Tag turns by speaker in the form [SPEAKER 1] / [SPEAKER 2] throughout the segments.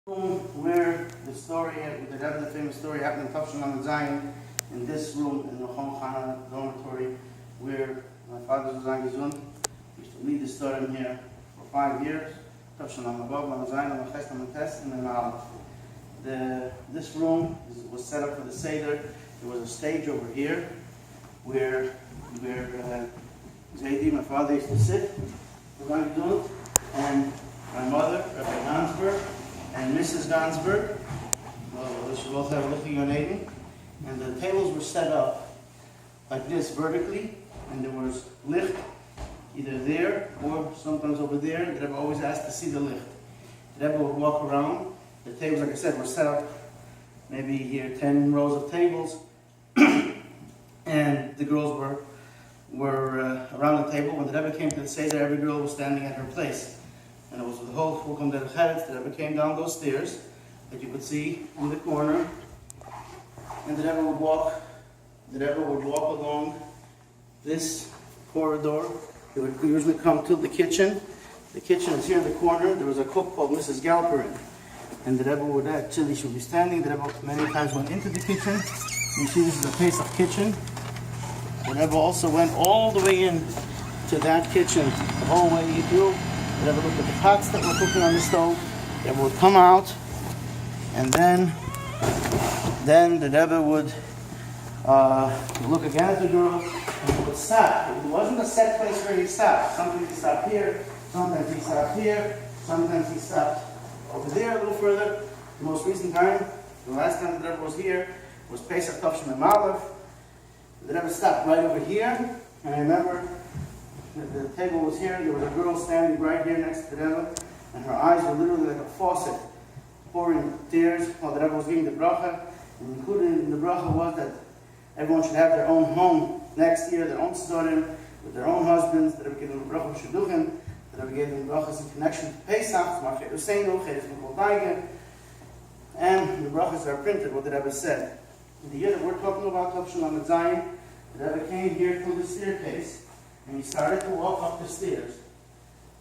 [SPEAKER 1] room where the story, the famous story happened in Tafshan on the Zion, in this room, in the machon chana dormitory, where my father was on Gezund. He used to lead the story here for 5 years. Tafshan on the Bob, on the Zion, on the Ches, on the Test, and then this room was set up for the Seder. There was a stage over here where Zaidi, my father, used to sit, and my mother, Rabbi Mendel, and Mrs. Gansberg, we should both have a look at your name. And the tables were set up like this vertically, and there was licht either there or sometimes over there. The Rebbe always asked to see the licht. The Rebbe would walk around. The tables, like I said, were set up maybe here 10 rows of tables, and the girls were around the table. When the Rebbe came to the Seder, every girl was standing at her place. And it was the whole Fulcum der Cheretz. The Rebbe came down those stairs that you could see in the corner, and the Rebbe would walk along this corridor. He would usually come to the kitchen. The kitchen is here in the corner. There was a cook called Mrs. Galperin, and the Rebbe would actually, she would be standing. The Rebbe many times went into the kitchen. You see, this is a Pesach kitchen. The Rebbe also went all the way in to that kitchen, the whole way through. The Rebbe looked at the pots that were cooking on the stove. The Rebbe would come out, and then the Rebbe would look again at the girl, and he would stop. It wasn't a set place where he stopped. Sometimes he stopped here, sometimes he stopped here, sometimes he stopped over there a little further. The most recent time, the last time the Rebbe was here, was Pesach Seder and Malach. The Rebbe stopped right over here, and I remember the table was here. There was a girl standing right here next to the Rebbe, and her eyes were literally like a faucet, pouring tears while the Rebbe was giving the bracha. And included in the bracha was that everyone should have their own home next year, their own storim, with their own husbands. The Rebbe gave them the bracha shidduchim. The Rebbe gave them the brachas in connection to Pesach, and the brachas are printed, what the Rebbe said. In the year that we're talking about, Tafshan on the Zion, the Rebbe came here through the staircase, and he started to walk up the stairs.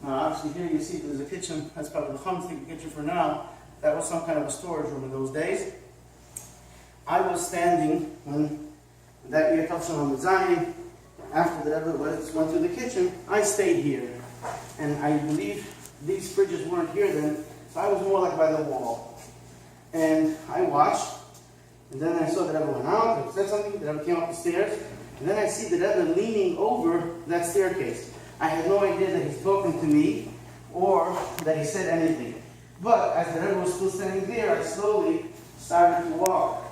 [SPEAKER 1] Now, obviously, here you see there's a kitchen. That's probably the Chumstik kitchen for now. That was some kind of a storage room in those days. I was standing when that year, Tafshan on the Zion, after the Rebbe went through the kitchen, I stayed here. And I believe these fridges weren't here then, so I was more like by the wall. And I watched, and then I saw the Rebbe went out, and said something, the Rebbe came up the stairs, and then I see the Rebbe leaning over that staircase. I had no idea that he's talking to me, or that he said anything. But as the Rebbe was still standing there, I slowly started to walk.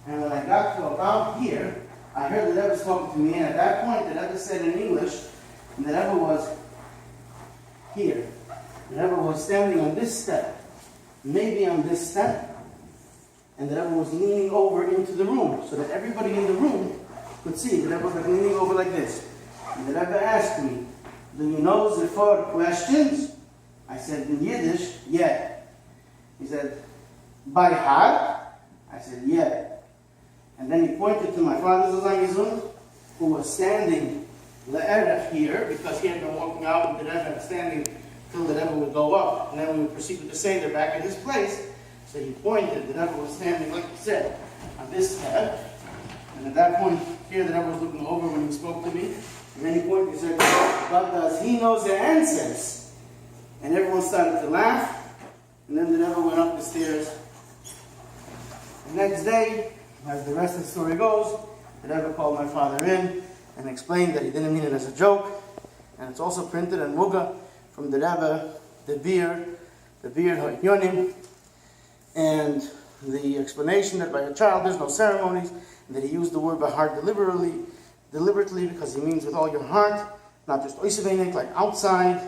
[SPEAKER 1] And when I got to about here, I heard the Rebbe talking to me, and at that point the Rebbe said in English, and the Rebbe was here. The Rebbe was standing on this step, maybe on this step, and the Rebbe was leaning over into the room, so that everybody in the room could see. The Rebbe was leaning over like this. And the Rebbe asked me, "Do you know the 4 questions?" I said, in Yiddish, yeah. He said, "By heart?" I said, yeah. And then he pointed to my father's Zayizun, who was standing le'erech here, because he had been walking out with the Rebbe standing till the Rebbe would go up, and then we would proceed with the Seder back in his place. So he pointed, the Rebbe was standing, like he said, on this tab. And at that point, here the Rebbe was looking over when he spoke to me. And then he pointed and said, "But does he know the answers?" And everyone started to laugh. And then the Rebbe went up the stairs. The next day, as the rest of the story goes, the Rebbe called my father in and explained that he didn't mean it as a joke. And it's also printed in Muga from the Rebbe, the beard Ha'yonim, and the explanation that by a child there's no ceremonies, and that he used the word by heart deliberately because he means with all your heart, not just oisevenik, like outside,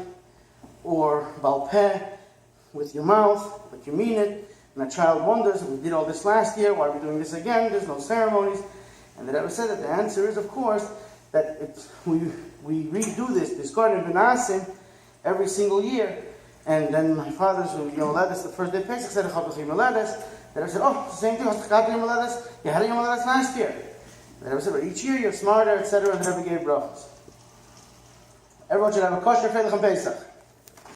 [SPEAKER 1] or balpeh, with your mouth, but you mean it. And a child wonders, we did all this last year, why are we doing this again? There's no ceremonies. And the Rebbe said that the answer is, of course, that we redo this Kohen Benasim every single year. And then my father's, led us the first day Pesach Seder, led us. The Rebbe said, "Oh, it's the same thing, you had a Yom Haledes last year." The Rebbe said, "But each year you're smarter, etc." And the Rebbe gave brachas. Everyone should have a kosher Pesach and Pesach.